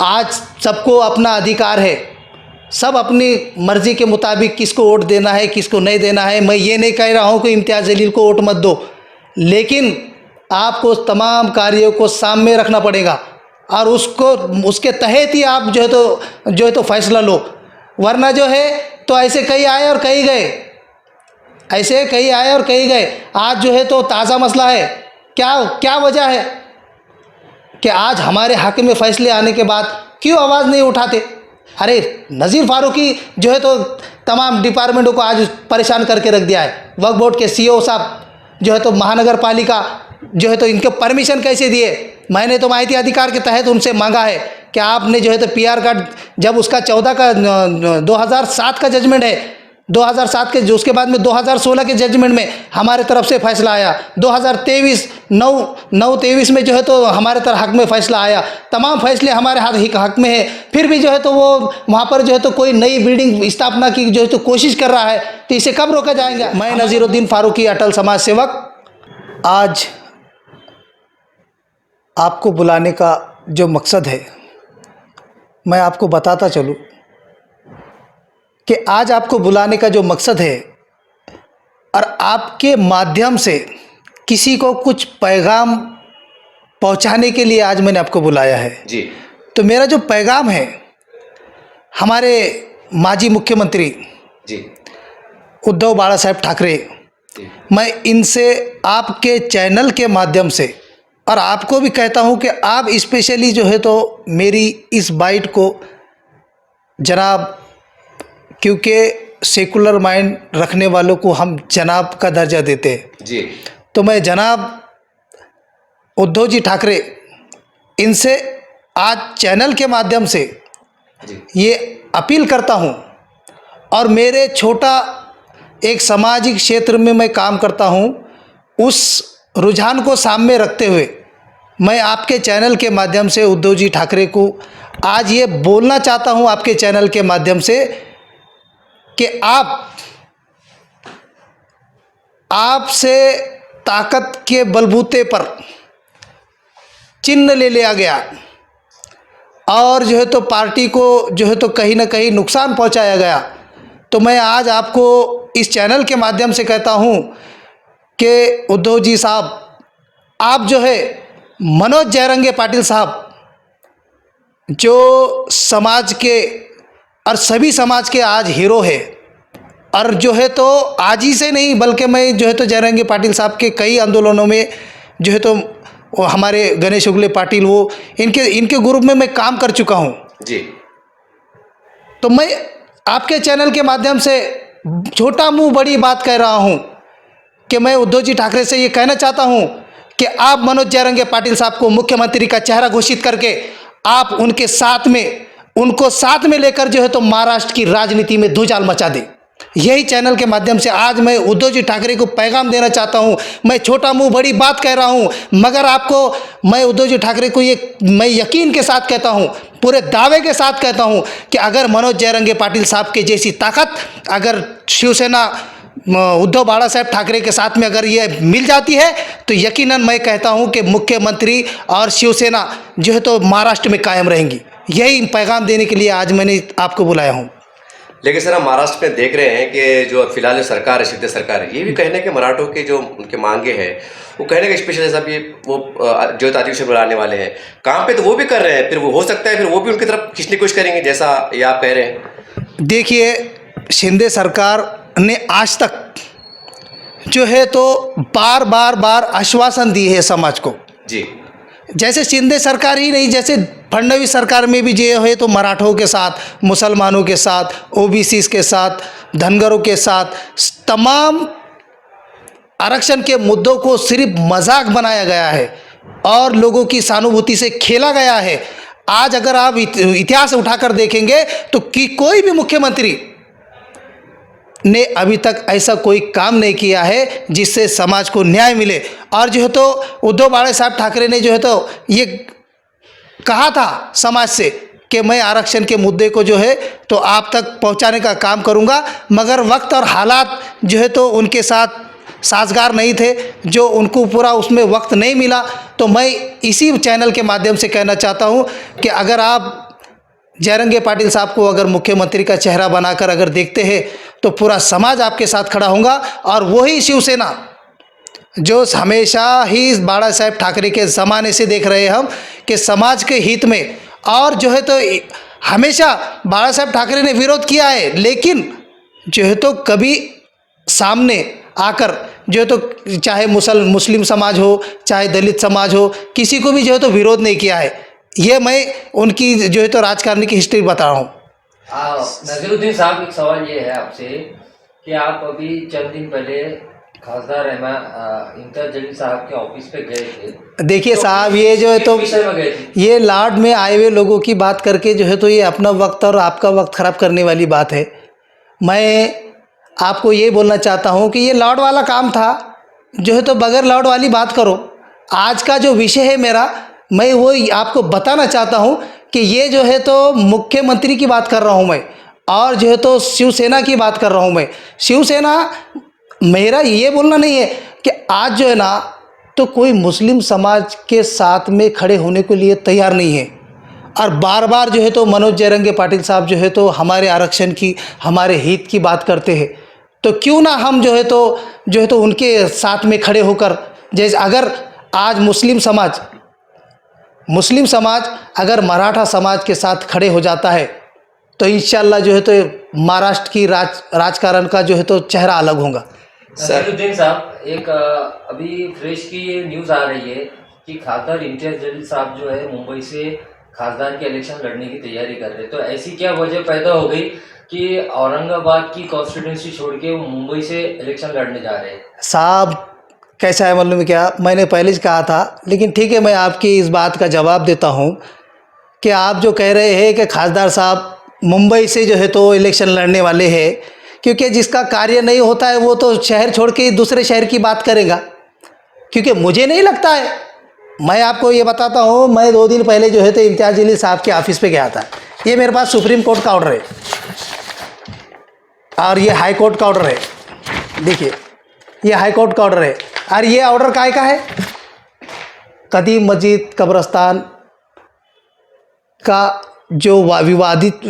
आज सबको अपना अधिकार है, सब अपनी मर्ज़ी के मुताबिक किसको वोट देना है किसको नहीं देना है। मैं ये नहीं कह रहा हूँ कि इम्तियाज़ जलील को वोट मत दो, लेकिन आपको तमाम कार्यों को सामने रखना पड़ेगा और उसके तहत ही आप जो है तो फैसला लो, वरना जो है तो ऐसे कई आए और कई गए, ऐसे कई आए और कई गए। आज जो है तो ताज़ा मसला है, क्या वजह है कि आज हमारे हक़ में फ़ैसले आने के बाद क्यों आवाज़ नहीं उठाते। अरे नज़ीर फारूकी जो है तो तमाम डिपार्टमेंटों को आज परेशान करके रख दिया है। वक्फ बोर्ड के सीईओ साहब जो है तो महानगर पालिका जो है तो इनके परमिशन कैसे दिए। मैंने तो माहिती अधिकार के तहत उनसे मांगा है कि आपने जो है तो पीआर कार्ड, जब उसका 2007 का जजमेंट है, 2007 के जो उसके बाद में 2016 के जजमेंट में हमारे तरफ से फैसला आया, 2023 में जो है तो हमारे तरफ हक में फ़ैसला आया, तमाम फैसले हमारे हक में है। फिर भी जो है तो वो वहाँ पर जो है तो कोई नई बिल्डिंग स्थापना की जो है तो कोशिश कर रहा है, तो इसे कब रोका जाएगा। मैं नज़ीरुद्दीन फारूकी, अटल समाज सेवक, आज आपको बुलाने का जो मकसद है मैं आपको बताता चलूँ कि आज आपको बुलाने का जो मकसद है और आपके माध्यम से किसी को कुछ पैगाम पहुंचाने के लिए आज मैंने आपको बुलाया है जी। तो मेरा जो पैगाम है हमारे माजी मुख्यमंत्री जी उद्धव बाला साहब ठाकरे, मैं इनसे आपके चैनल के माध्यम से और आपको भी कहता हूं कि आप स्पेशली जो है तो मेरी इस बाइट को जनाब, क्योंकि सेकुलर माइंड रखने वालों को हम जनाब का दर्जा देते हैं जी, तो मैं जनाब उद्धव जी ठाकरे इनसे आज चैनल के माध्यम से ये अपील करता हूं, और मेरे छोटा एक सामाजिक क्षेत्र में मैं काम करता हूं, उस रुझान को सामने रखते हुए मैं आपके चैनल के माध्यम से उद्धव जी ठाकरे को आज ये बोलना चाहता हूं आपके चैनल के माध्यम से कि आपसे ताकत के बलबूते पर चिन्ह ले लिया गया और जो है तो पार्टी को जो है तो कहीं ना कहीं नुकसान पहुंचाया गया। तो मैं आज आपको इस चैनल के माध्यम से कहता हूं कि उद्धव जी साहब, आप जो है मनोज जयरंगे पाटिल साहब जो समाज के और सभी समाज के आज हीरो है, और जो है तो आज ही से नहीं बल्कि मैं जो है तो जयरंगे पाटिल साहब के कई आंदोलनों में जो है तो वो हमारे गणेश उगले पाटिल, वो इनके ग्रुप में मैं काम कर चुका हूं जी। तो मैं आपके चैनल के माध्यम से छोटा मुंह बड़ी बात कह रहा हूं कि मैं उद्धव जी ठाकरे से ये कहना चाहता हूं कि आप मनोज जयरंगे पाटिल साहब को मुख्यमंत्री का चेहरा घोषित करके आप उनको साथ में लेकर जो है तो महाराष्ट्र की राजनीति में धूचाल मचा दें। यही चैनल के माध्यम से आज मैं उद्धव जी ठाकरे को पैगाम देना चाहता हूं। मैं छोटा मुंह बड़ी बात कह रहा हूं, मगर आपको मैं उद्धव जी ठाकरे को ये मैं यकीन के साथ कहता हूं, पूरे दावे के साथ कहता हूं कि अगर मनोज जयरंगे पाटिल साहब के जैसी ताकत अगर शिवसेना उद्धव बाला साहब ठाकरे के साथ में अगर ये मिल जाती है तो यकीनन मैं कहता हूं कि मुख्यमंत्री और शिवसेना जो है तो महाराष्ट्र में कायम रहेंगी। यही पैगाम देने के लिए आज मैंने आपको बुलाया हूं। लेकिन सर हम महाराष्ट्र में देख रहे हैं कि जो फिलहाल जो सरकार है, शिंदे सरकार है, ये भी कहने के मराठों के जो उनके मांगे हैं वो कहने के स्पेशल साहब ये वो जो अधिवेशन बुलाने वाले हैं काम पे, तो वो भी कर रहे हैं, फिर वो हो सकता है फिर वो भी उनकी तरफ खींचने की कोशिश करेंगे जैसा ये आप कह रहे हैं। देखिए, शिंदे सरकार ने आज तक जो है तो बार आश्वासन दी है समाज को जी। जैसे शिंदे सरकार ही नहीं, जैसे फडणवीस सरकार में भी जो है तो मराठों के साथ, मुसलमानों के साथ, ओबीसी के साथ, धनगरों के साथ तमाम आरक्षण के मुद्दों को सिर्फ मजाक बनाया गया है और लोगों की सहानुभूति से खेला गया है। आज अगर आप इतिहास उठाकर देखेंगे तो कि कोई भी मुख्यमंत्री ने अभी तक ऐसा कोई काम नहीं किया है जिससे समाज को न्याय मिले। और जो है तो उद्धव बाला साहब ठाकरे ने जो है तो ये कहा था समाज से कि मैं आरक्षण के मुद्दे को जो है तो आप तक पहुंचाने का काम करूंगा, मगर वक्त और हालात जो है तो उनके साथ साजगार नहीं थे, जो उनको पूरा उसमें वक्त नहीं मिला। तो मैं इसी चैनल के माध्यम से कहना चाहता हूं कि अगर आप जयरंगे पाटिल साहब को अगर मुख्यमंत्री का चेहरा बनाकर अगर देखते हैं तो पूरा समाज आपके साथ खड़ा होगा। और वही शिवसेना जो हमेशा ही बाला साहेब ठाकरे के ज़माने से देख रहे हैं हम कि समाज के हित में, और जो है तो हमेशा बाला साहेब ठाकरे ने विरोध किया है, लेकिन जो है तो कभी सामने आकर जो है तो चाहे मुस्लिम समाज हो चाहे दलित समाज हो, किसी को भी जो है तो विरोध नहीं किया है। ये मैं उनकी जो है तो राजकारणी की हिस्ट्री बता रहा हूँ। नजीरुद्दीन साहब, एक सवाल ये है आपसे कि आप अभी चंद दिन पहले खासदार इम्तियाज जलील साहब के ऑफिस पे गए थे। देखिए तो साहब, ये जो है तो किस विषय में गए थे? ये लाड में आए हुए लोगों की बात करके जो है तो ये अपना वक्त और आपका वक्त ख़राब करने वाली बात है। मैं आपको ये बोलना चाहता हूँ कि ये लाड वाला काम था, जो है तो बगैर लाड वाली बात करो। आज का जो विषय है मेरा, मैं वो आपको बताना चाहता हूँ कि ये जो है तो मुख्यमंत्री की बात कर रहा हूँ मैं, और जो है तो शिवसेना की बात कर रहा हूँ मैं। शिवसेना, मेरा ये बोलना नहीं है कि आज जो है ना तो कोई मुस्लिम समाज के साथ में खड़े होने के लिए तैयार नहीं है। और बार बार जो है तो मनोज जयरंगे पाटिल साहब जो है तो हमारे आरक्षण की, हमारे हित की बात करते हैं, तो क्यों ना हम जो है तो उनके साथ में खड़े होकर, जैसे अगर आज मुस्लिम समाज अगर मराठा समाज के साथ खड़े हो जाता है तो इंशाल्लाह जो है तो महाराष्ट्र की राजकारण का जो है तो चेहरा अलग होगा। नसीरुद्दीन साहब, एक अभी फ्रेश की ये न्यूज़ आ रही है कि खासदार इम्तियाज जलील साहब जो है मुंबई से खासदार के इलेक्शन लड़ने की तैयारी कर रहे हैं, तो ऐसी क्या वजह पैदा हो गई कि औरंगाबाद की कॉन्स्टिट्यूंसी छोड़ के वो मुंबई से इलेक्शन लड़ने जा रहे हैं? साहब कैसा है मालूम है क्या, मैंने पहले ही कहा था, लेकिन ठीक है मैं आपकी इस बात का जवाब देता हूँ कि आप जो कह रहे हैं कि खासदार साहब मुंबई से जो है तो इलेक्शन लड़ने वाले हैं, क्योंकि जिसका कार्य नहीं होता है वो तो शहर छोड़ के दूसरे शहर की बात करेगा। क्योंकि मुझे नहीं लगता है, मैं आपको ये बताता हूँ, मैं 2 दिन पहले जो है तो इम्तियाज जलील साहब के ऑफिस पे गया था। ये मेरे पास सुप्रीम कोर्ट का ऑर्डर है और ये हाई कोर्ट का ऑर्डर है। देखिए ये हाई कोर्ट का ऑर्डर है, और ये ऑर्डर काय का है, कदीम मस्जिद कब्रस्तान का जो विवादित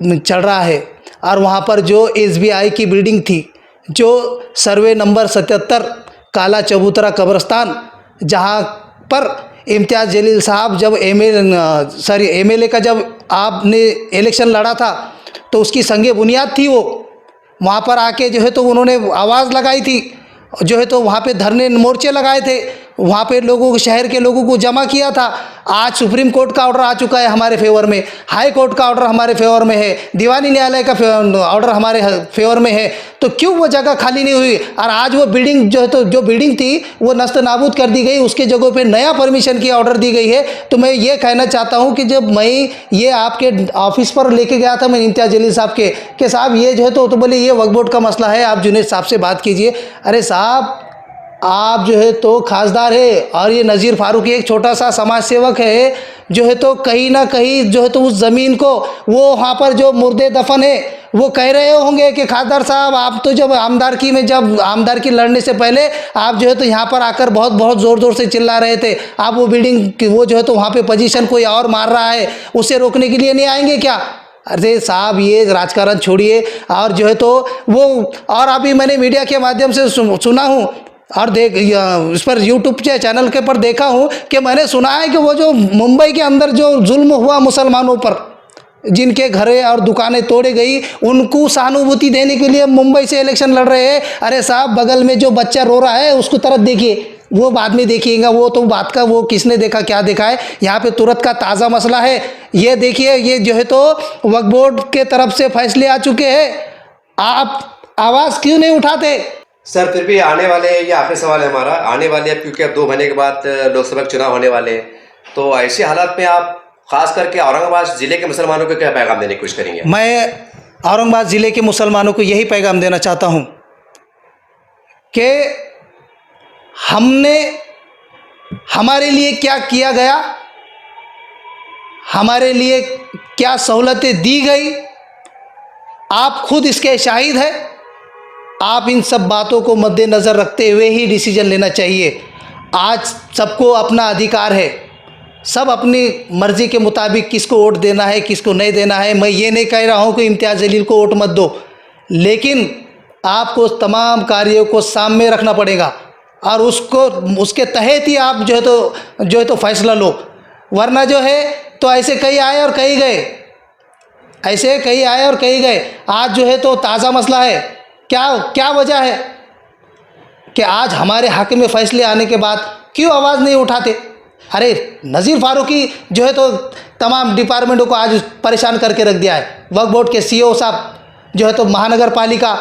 चल रहा है, और वहाँ पर जो SBI की बिल्डिंग थी, जो सर्वे नंबर 77 काला चबूतरा कब्रस्तान, जहाँ पर इम्तियाज जलील साहब जब MLA का जब आपने इलेक्शन लड़ा था तो उसकी संगे बुनियाद थी। वो वहाँ पर आके जो है तो उन्होंने आवाज़ लगाई थी, जो है तो वहाँ पे धरने मोर्चे लगाए थे, वहाँ पे लोगों को, शहर के लोगों को जमा किया था। आज सुप्रीम कोर्ट का ऑर्डर आ चुका है हमारे फेवर में, हाई कोर्ट का ऑर्डर हमारे फेवर में है, दीवानी न्यायालय का ऑर्डर हमारे फेवर में है, तो क्यों वो जगह खाली नहीं हुई? और आज वो बिल्डिंग जो है तो जो बिल्डिंग थी वो नस्त नाबूद कर दी गई, उसके जगह पे नया परमिशन की ऑर्डर दी गई है। तो मैं ये कहना चाहता हूँ कि जब मैं ये आपके ऑफिस पर लेके गया था मैं इम्तियाज जलील साहब के साहब ये जो है तो बोले ये वक्फ बोर्ड का मसला है, आप जुनैद साहब से बात कीजिए। अरे साहब, आप जो है तो खासदार है और ये नज़ीर फारूकी एक छोटा सा समाज सेवक है, जो है तो कहीं ना कहीं जो है तो उस ज़मीन को, वो वहाँ पर जो मुर्दे दफन है, वो कह रहे होंगे कि खासदार साहब आप तो जब आमदारकी लड़ने से पहले आप जो है तो यहाँ पर आकर बहुत ज़ोर से चिल्ला रहे थे, आप वो बिल्डिंग वो जो है तो वहाँ पे पोजीशन कोई और मार रहा है, उसे रोकने के लिए नहीं आएंगे क्या? अरे साहब ये राजकारण छोड़िए। और जो है तो वो, और अभी मैंने मीडिया के माध्यम से सुना हूँ और इस पर यूट्यूब के चैनल के पर देखा हूँ कि मैंने सुना है कि वो जो मुंबई के अंदर जो जुल्म हुआ मुसलमानों पर, जिनके घरें और दुकानें तोड़े गई, उनको सहानुभूति देने के लिए मुंबई से इलेक्शन लड़ रहे हैं। अरे साहब, बगल में जो बच्चा रो रहा है उसको तरफ देखिए, वो बाद में देखिएगा, वो तो बात का वो किसने देखा क्या देखा है। यहाँ पे तुरंत का ताज़ा मसला है। ये देखिए, ये जो है तो वक्फ बोर्ड के तरफ से फैसले आ चुके हैं, आप आवाज़ क्यों नहीं उठाते? सर फिर भी आने वाले, ये आखिरी सवाल है हमारा, आने वाले अब क्योंकि अब 2 महीने के बाद लोकसभा के चुनाव होने वाले हैं, तो ऐसे हालात में आप खास करके औरंगाबाद ज़िले के मुसलमानों को क्या पैगाम देने की कोशिश करेंगे? मैं औरंगाबाद ज़िले के मुसलमानों को यही पैगाम देना चाहता हूँ कि हमने, हमारे लिए क्या किया गया, हमारे लिए क्या सहूलतें दी गई, आप खुद इसके शाहिद हैं। आप इन सब बातों को मद्देनज़र रखते हुए ही डिसीजन लेना चाहिए। आज सबको अपना अधिकार है, सब अपनी मर्ज़ी के मुताबिक किसको वोट देना है किसको नहीं देना है। मैं ये नहीं कह रहा हूँ कि इम्तियाज़ जलील को वोट मत दो, लेकिन आपको तमाम कार्यों को सामने रखना पड़ेगा और उसके तहत ही आप जो है तो फैसला लो। वरना जो है तो ऐसे कई आए और कई गए, ऐसे कई आए और कई गए। आज जो है तो ताज़ा मसला है, क्या वजह है कि आज हमारे हक़ में फ़ैसले आने के बाद क्यों आवाज़ नहीं उठाते। अरे नज़ीर फारूकी जो है तो तमाम डिपार्टमेंटों को आज परेशान करके रख दिया है। वक्फ बोर्ड के सीईओ साहब जो है तो महानगर पालिका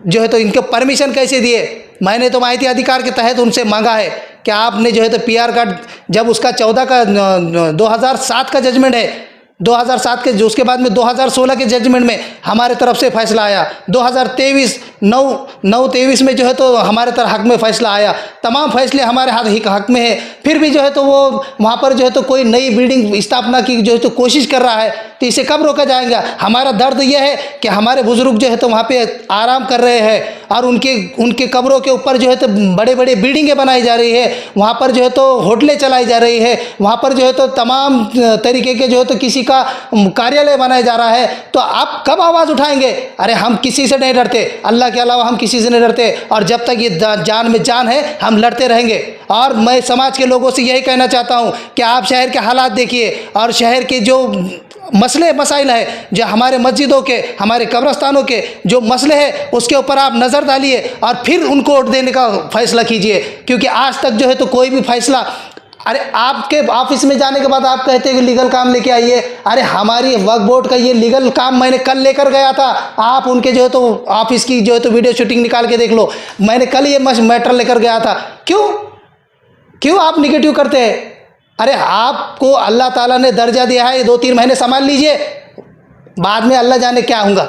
जो है तो इनके परमिशन कैसे दिए। मैंने तो माहिती अधिकार के तहत उनसे मांगा है कि आपने जो है तो पीआर कार्ड, जब उसका 2007 का जजमेंट है, 2007 के, जो उसके बाद में 2016 के जजमेंट में हमारे तरफ से फैसला आया, 2023 में जो है तो हमारे तरफ हक में फ़ैसला आया। तमाम फैसले हमारे हक में है, फिर भी जो है तो वो वहाँ पर जो है तो कोई नई बिल्डिंग स्थापना की जो है तो कोशिश कर रहा है, तो इसे कब रोका जाएगा। हमारा दर्द यह है कि हमारे बुज़ुर्ग जो है तो वहाँ पे आराम कर रहे हैं और उनके कब्रों के ऊपर जो है तो बड़े बड़े बिल्डिंगें बनाई जा रही है, वहाँ पर जो है तो होटलें चलाई जा रही है, वहाँ पर जो है तो तमाम तरीके के जो है तो किसी का कार्यालय बनाया जा रहा है। तो आप कब आवाज़ उठाएंगे। अरे हम किसी से नहीं डरते, अल्लाह के अलावा हम किसी से नहीं डरते, और जब तक ये जान में जान है हम लड़ते रहेंगे। और मैं समाज के लोगों से यही कहना चाहता हूँ कि आप शहर के हालात देखिए और शहर के जो मसले मसाइल है, जो हमारे मस्जिदों के, हमारे कब्रस्तानों के जो मसले हैं, उसके ऊपर आप नज़र डालिए और फिर उनको वोट देने का फ़ैसला कीजिए। क्योंकि आज तक जो है तो कोई भी फैसला, अरे आपके ऑफिस में जाने के बाद आप कहते हैं कि लीगल काम लेके आइए। अरे हमारी वक्फ बोर्ड का ये लीगल काम मैंने कल लेकर गया था, आप उनके जो है तो ऑफिस की जो है तो वीडियो शूटिंग निकाल के देख लो, मैंने कल ये मैटर लेकर गया था। क्यों आप निगेटिव करते हैं। अरे आपको अल्लाह ताला ने दर्जा दिया है, 2-3 महीने संभाल लीजिए, बाद में अल्लाह जाने क्या होगा।